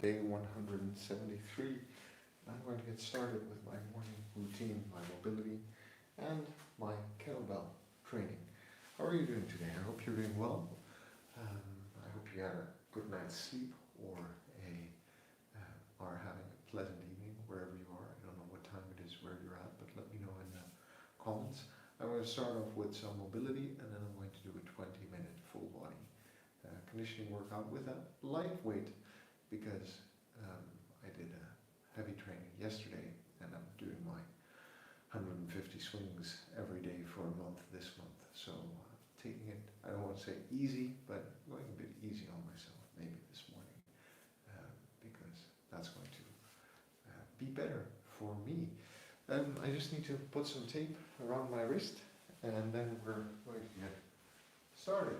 day 173. I'm going to get started with my morning routine, my mobility, and my kettlebell training. How are you doing today? I hope you're doing well. I hope you had a good night's sleep or are having a pleasant evening wherever you are. I don't know what time it is where you're at, but let me know in the comments. I'm going to start off with some mobility, and then I'm going to do a 20-minute full body conditioning workout with a light weight because I did a heavy training yesterday and I'm doing my 150 swings every day for a month this month. So taking it, I don't want to say easy, but going a bit easy on myself maybe this morning because that's going to be better for me. I just need to put some tape around my wrist and then we're going to get started.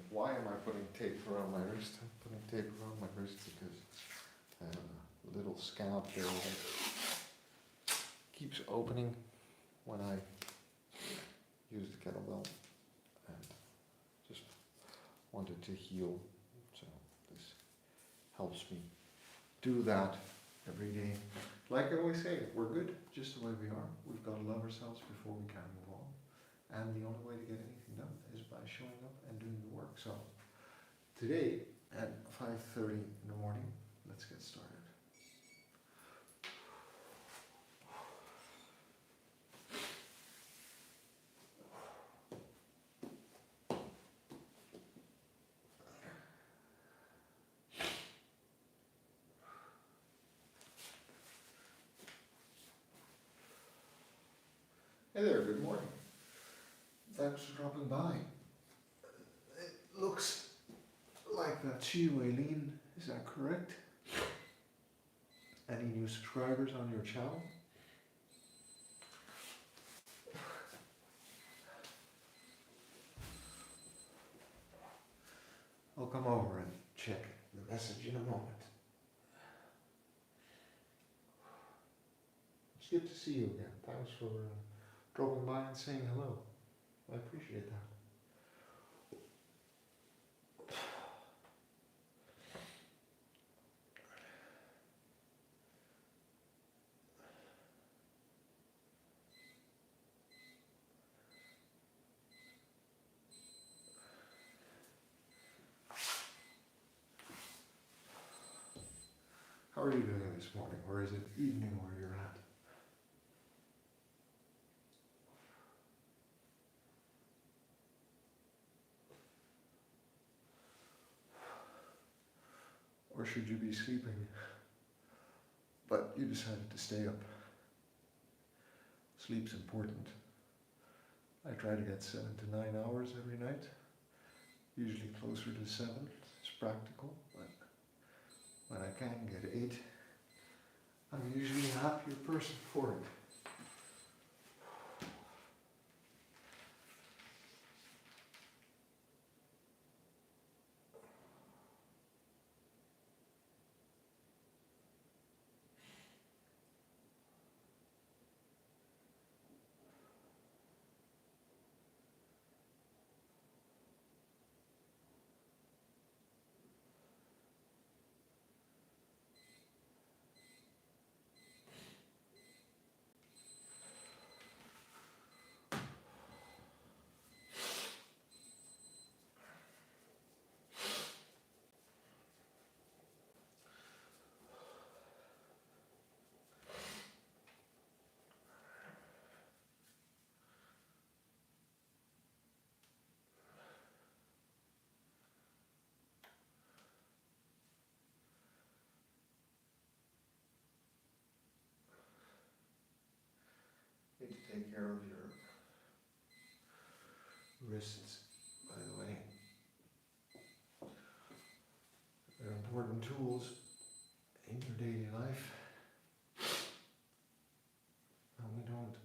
Why am I putting tape around my wrist? I'm putting tape around my wrist because I have a little scab there that keeps opening when I use the kettlebell and just wanted to heal. So this helps me do that every day. Like I always say, we're good just the way we are. We've got to love ourselves before we can move on. And the only way to get anything done is by showing up and doing the work. So today at 5:30 in the morning, let's get started. Hey there, good morning. Thanks for dropping by. It looks like that's you, Aileen. Is that correct? Any new subscribers on your channel? I'll come over and check the message in a moment. It's good to see you again. Thanks for dropping by and saying hello. I appreciate that. How are you doing this morning, or is it evening where you're at? Or should you be sleeping, but you decided to stay up? Sleep's important. I try to get 7 to 9 hours every night, usually closer to 7. It's practical, but when I can get 8, I'm usually a happier person for it. Need to take care of your wrists, by the way. They're important tools in your daily life. And we don't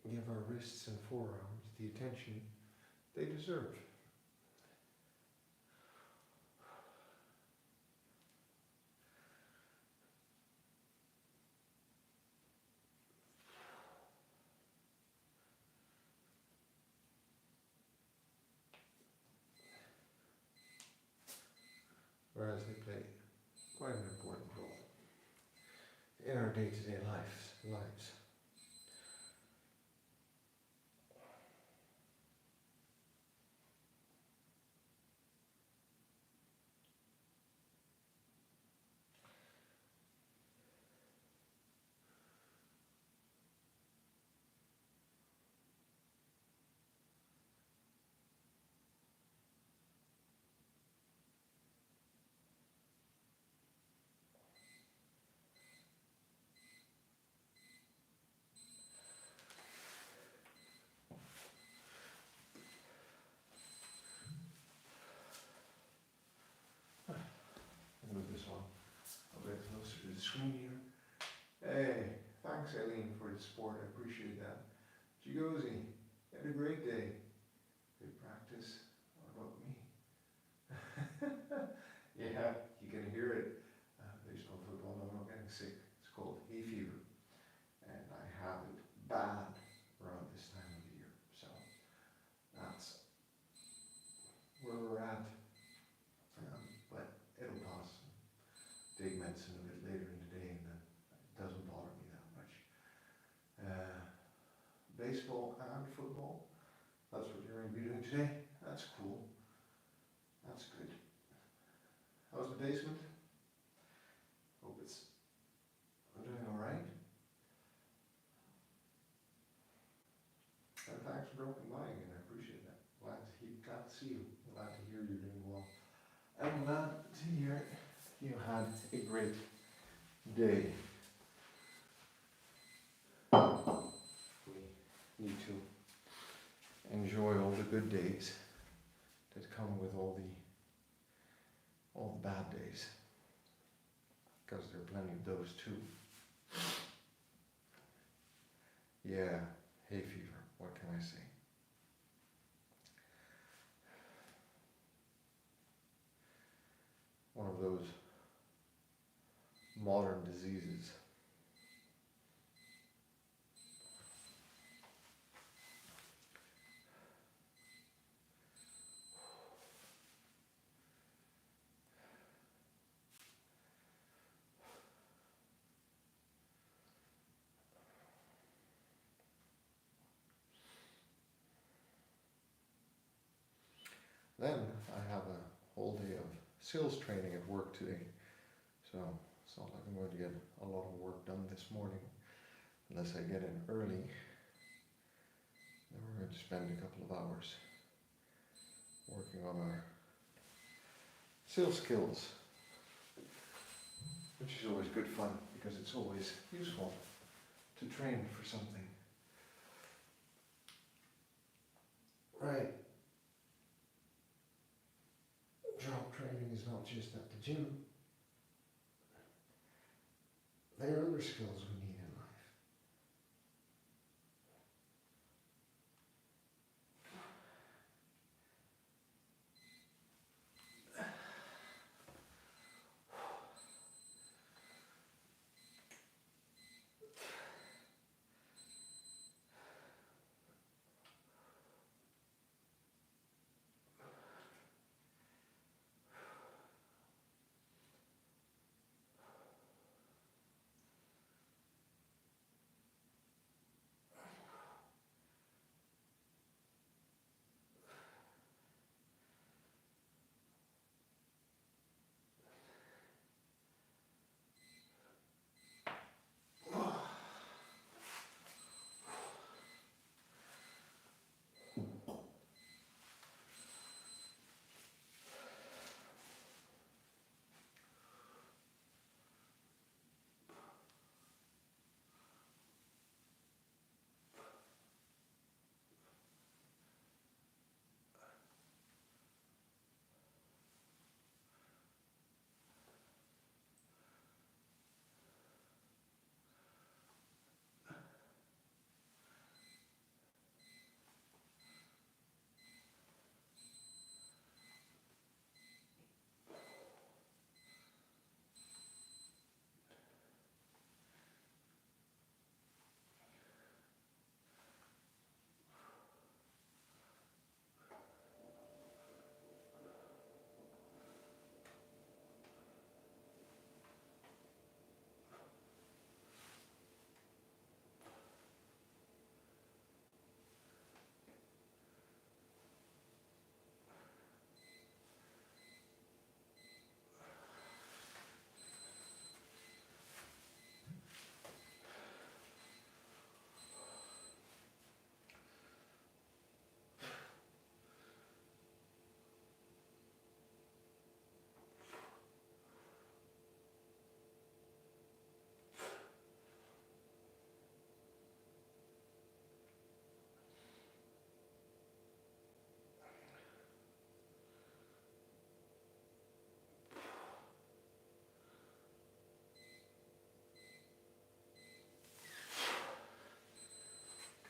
give our wrists and forearms the attention they deserve. whereas they play quite an important role in our day-to-day lives. Move this one a bit closer to the screen here. Hey, thanks Eileen for the support, I appreciate that. Gigozi, had a great day. Good practice. What about me? Yeah, you can hear it. Baseball, football, no, I'm not getting sick. It's called hay fever. And I have it bad around this time of the year. So that's where we're at. But it'll pass. Take medicine a bit later in the day and then it doesn't bother me that much. Baseball and football, that's what you're going to be doing today. That's cool. That's good. How's the basement? Hope it's doing alright. And thanks for dropping by again, I appreciate that. Glad to see you. Glad to hear you're doing well. I'm glad to hear you had a great day. We need to enjoy all the good days that come with all the bad days, because there are plenty of those too. Yeah, hay fever, what can I say? One of those modern diseases. Then I have a whole day of sales training at work today, so it's not like I'm going to get a lot of work done this morning unless I get in early. Then we're going to spend a couple of hours working on our sales skills, which is always good fun because it's always useful to train for something. Right. Job training is not just at the gym. There are other skills we need in life.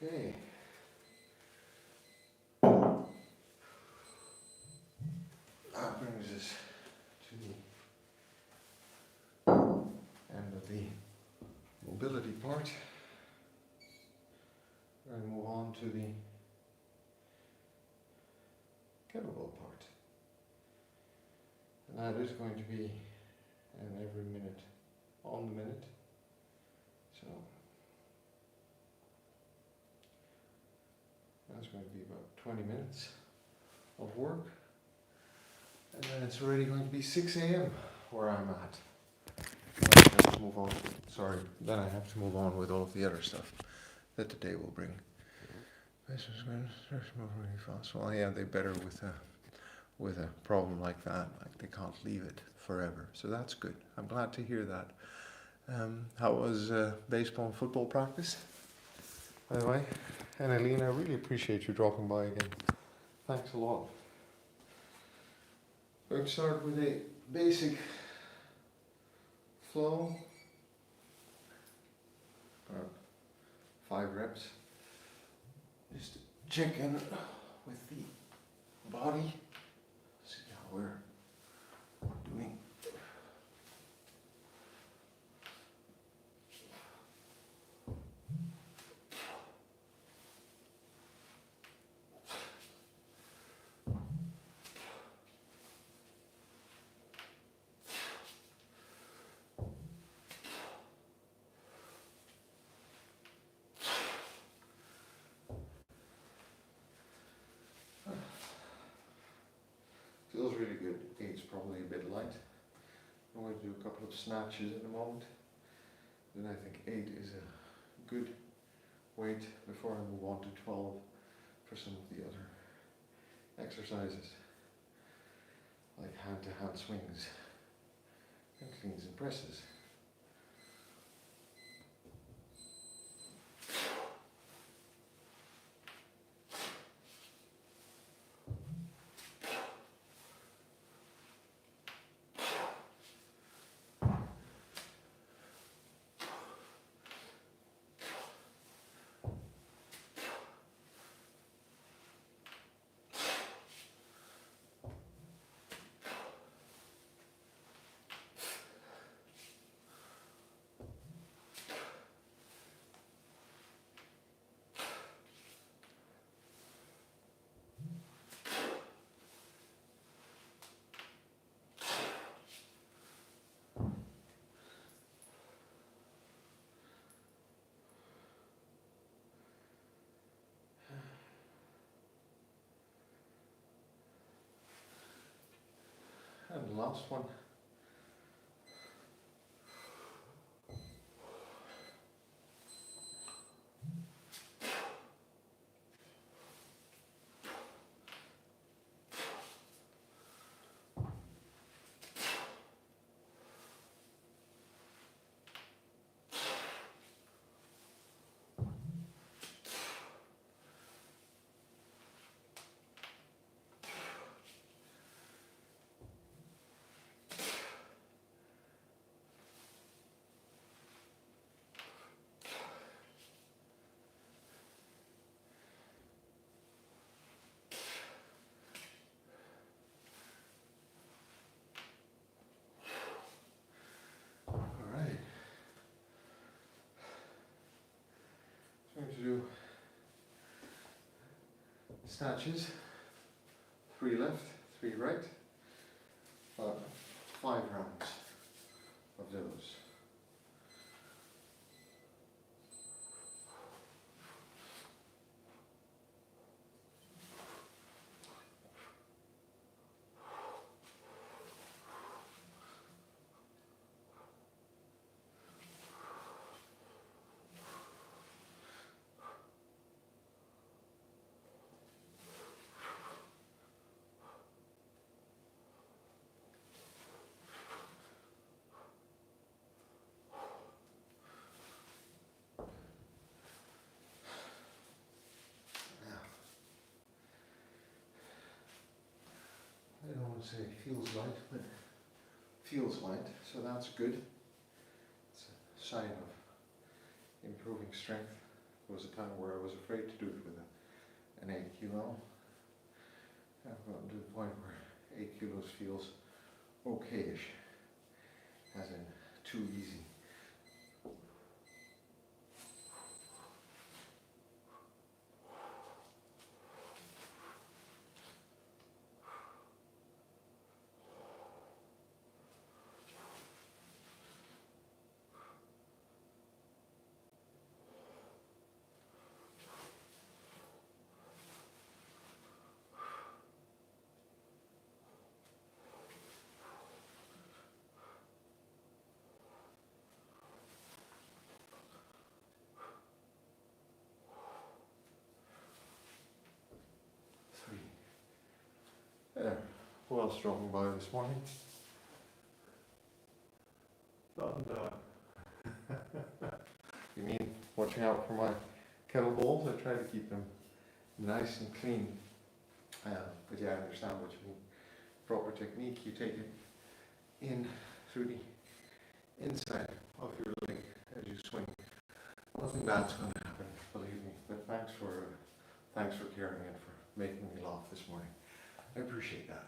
Okay. That brings us to the end of the mobility part. We're going to move on to the kettlebell part. And that is going to be an every minute on the minute. So that's going to be about 20 minutes of work. And then it's already going to be 6 a.m. where I'm at. Then I have to move on. Then I have to move on with all of the other stuff that the day will bring. This is going to start moving really fast. Well, yeah, they better with a problem like that. Like they can't leave it forever. So that's good. I'm glad to hear that. How was baseball and football practice? By the way, and Eileen, I really appreciate you dropping by again. Thanks a lot. We're going to start with a basic flow. About 5 reps. Just check in with the body. See how we're doing. Feels really good. 8's probably a bit light. I'm going to do a couple of snatches in a moment. Then I think 8 is a good weight before I move on to 12 for some of the other exercises, like hand-to-hand swings and cleans and presses. And the last one. Going to do snatches, 3 left, 3 right, 5 rounds of those. I don't want to say it feels light, but feels light, so that's good. It's a sign of improving strength. There was a time where I was afraid to do it with an 8 kilo. I've gotten to the point where 8 kilos feels okayish, as in too easy. Who else dropping by this morning? You mean watching out for my kettlebells? I try to keep them nice and clean. But yeah, I understand what you mean. Proper technique, you take it in through the inside of your leg as you swing. Nothing bad's going to happen, believe me. But thanks for caring and for making me laugh this morning. I appreciate that.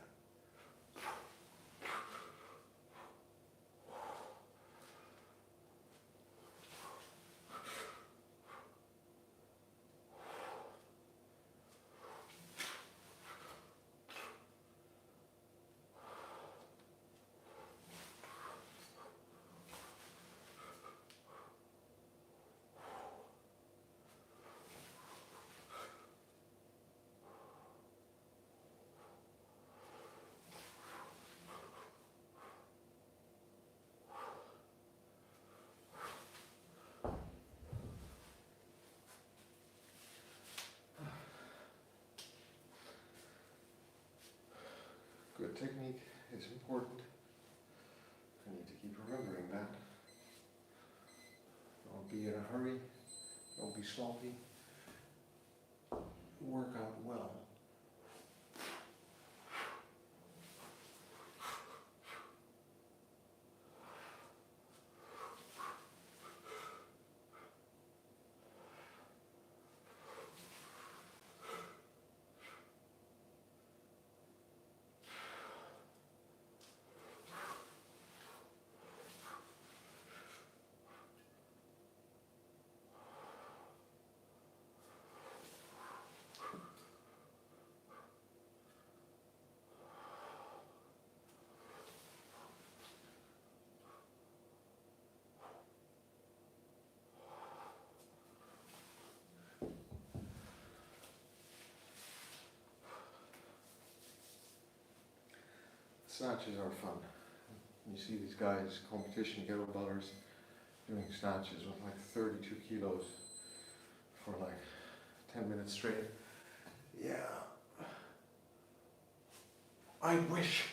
Good technique is important. I need to keep remembering that. Don't be in a hurry. Don't be sloppy. Work out well. Snatches are fun. You see these guys, competition kettlebellers, doing snatches with like 32 kilos for like 10 minutes straight. Yeah. I wish.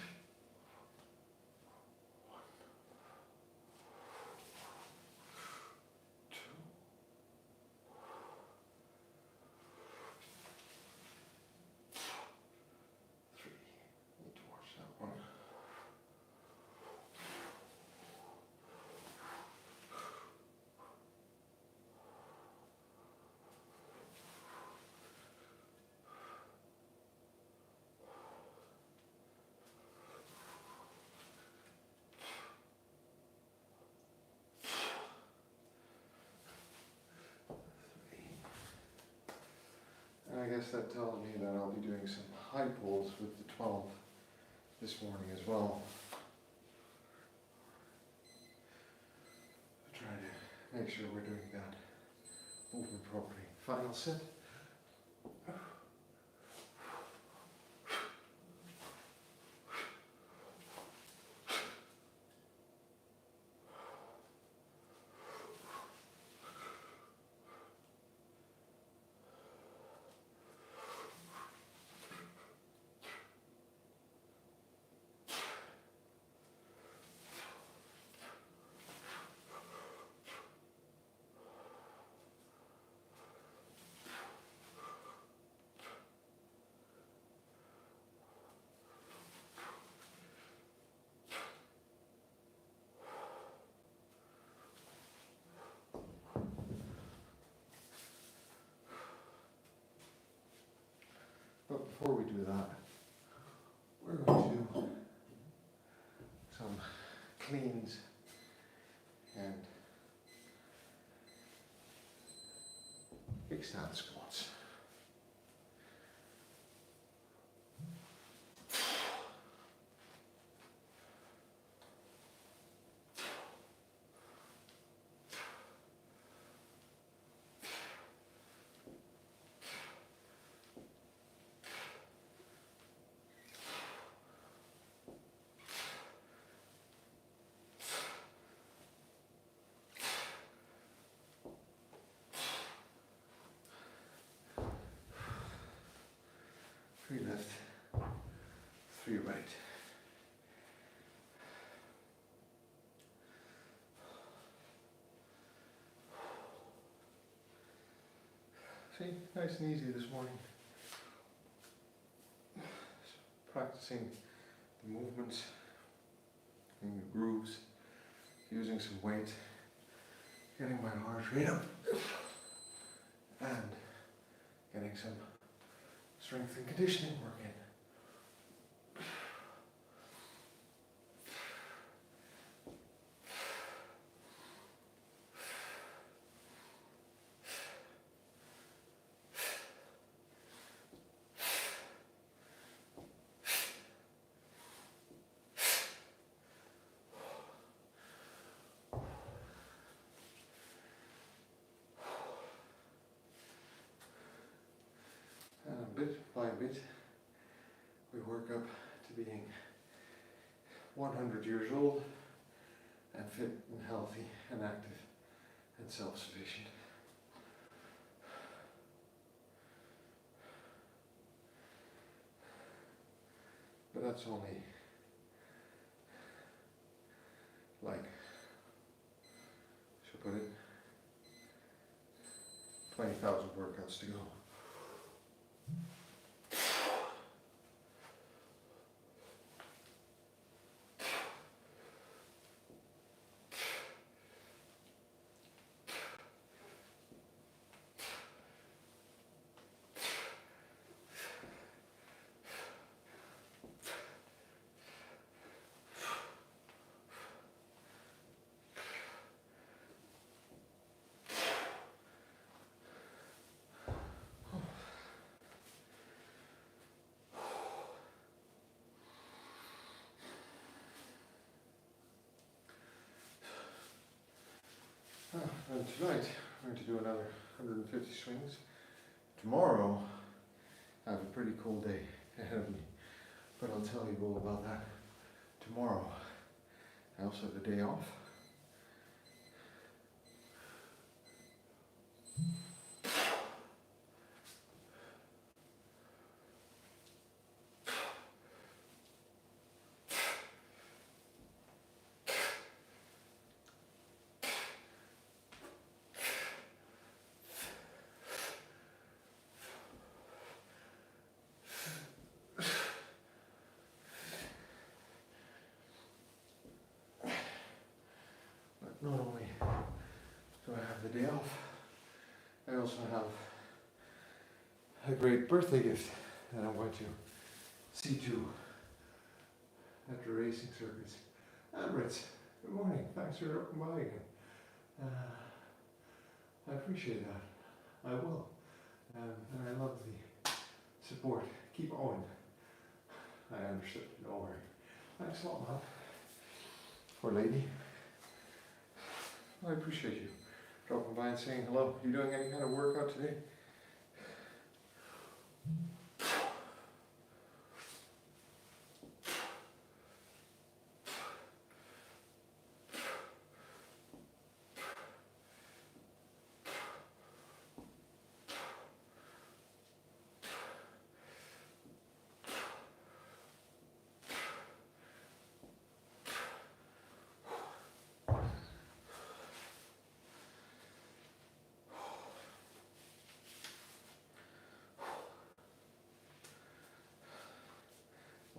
And I guess that tells me that I'll be doing some high pulls with the 12 this morning as well. Try to make sure we're doing that movement properly. Final set. But before we do that, we're going to do some cleans and kickstand squats. Three left, three right. See, nice and easy this morning. Practicing the movements, in the grooves, using some weight, getting my heart rate up, and getting some strength and conditioning work in. And bit by bit, we work up to being 100 years old and fit and healthy and active and self-sufficient. But that's only like, should I put it, 20,000 workouts to go. And tonight, I'm going to do another 150 swings. Tomorrow, I have a pretty cool day ahead of me, but I'll tell you all about that tomorrow. I also have a day off. Not only do I have the day off, I also have a great birthday gift that I'm going to see to at the racing circuits. Brits, good morning. Thanks for dropping by again. I appreciate that. I will. And I love the support. Keep on. I understood. Don't worry. Thanks a lot, man. Poor lady. I appreciate you dropping by and saying hello. You doing any kind of workout today?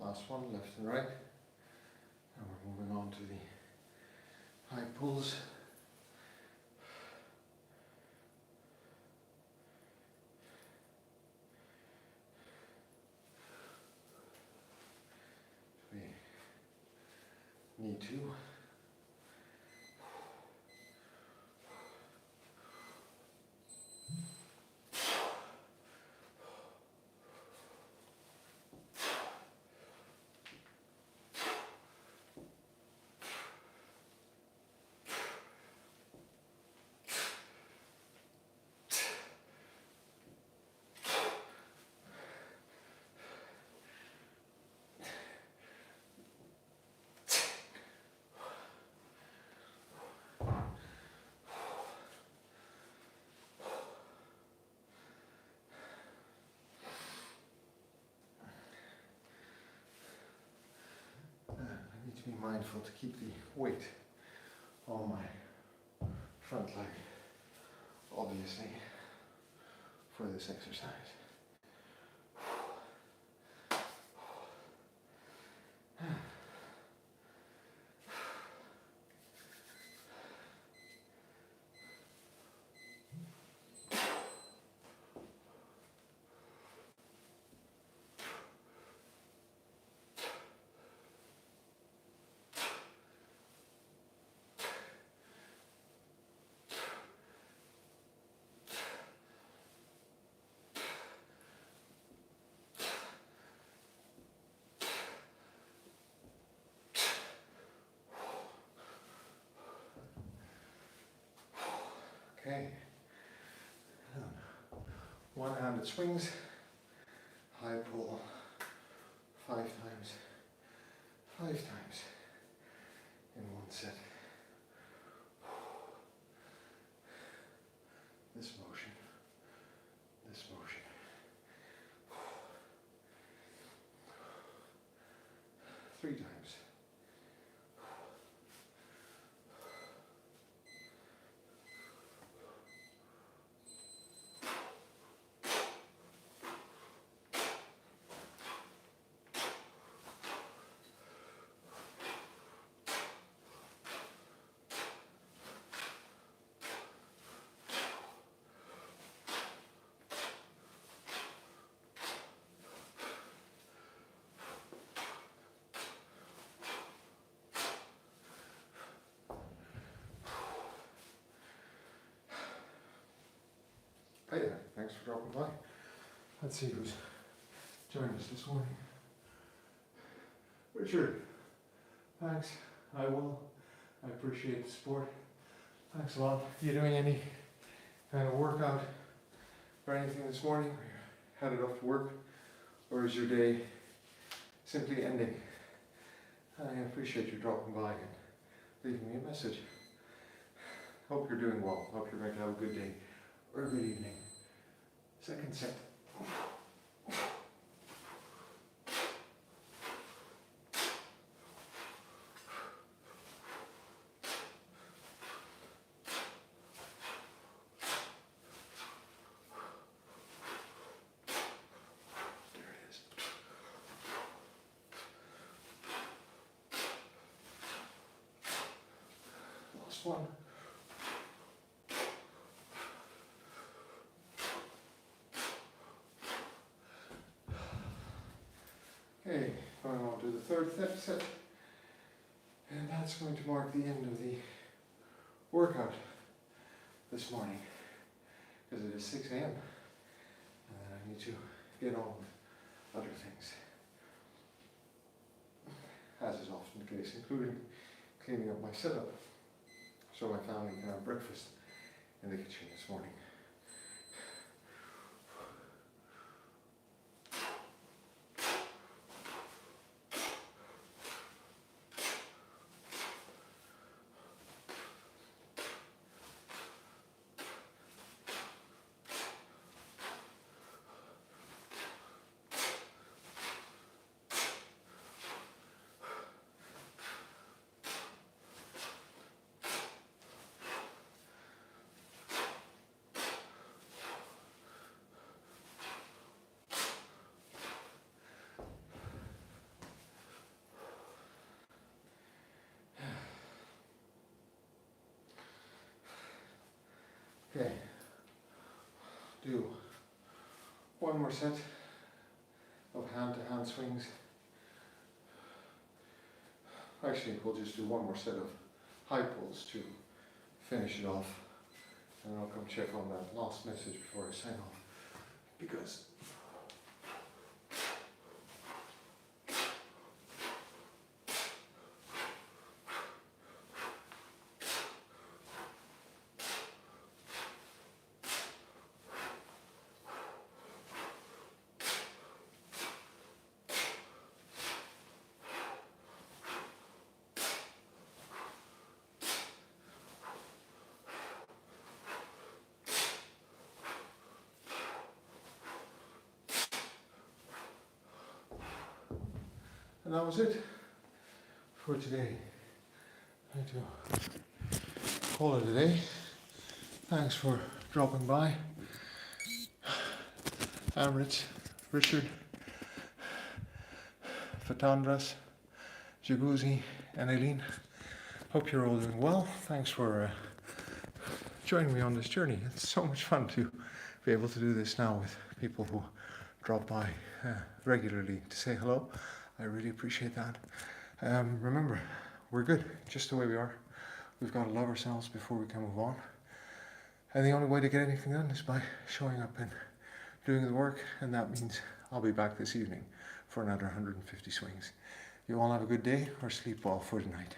Last one, left and right. And we're moving on to the high pulls. 22. I need to be mindful to keep the weight on my front leg, obviously, for this exercise. Okay, one-handed swings, high pull, 5 times, 5 times in one set. This motion, this motion. 3 times. Hey there, thanks for dropping by. Let's see who's joined us this morning. Richard, thanks. I will. I appreciate the support. Thanks a lot. Are you doing any kind of workout or anything this morning? Or you headed off to work? Or is your day simply ending? I appreciate you dropping by and leaving me a message. Hope you're doing well. Hope you're going to have a good day or a good evening. Second set. Last one. Okay, going on to the third set, and that's going to mark the end of the workout this morning, because it is 6 a.m. and I need to get on with other things, as is often the case, including cleaning up my setup. So my family can have breakfast in the kitchen this morning. Okay, do one more set of hand-to-hand swings. actually we'll just do one more set of high pulls to finish it off, and I'll come check on that last message before I sign off, because and that was it for today. I need to call it a day. Thanks for dropping by. Amrit, Richard, Fatandras, Jaguzzi, and Aileen. Hope you're all doing well. Thanks for joining me on this journey. It's so much fun to be able to do this now with people who drop by regularly to say hello. I really appreciate that. Remember, we're good just the way we are. We've got to love ourselves before we can move on. And the only way to get anything done is by showing up and doing the work, and that means I'll be back this evening for another 150 swings. You all have a good day, or sleep well for tonight.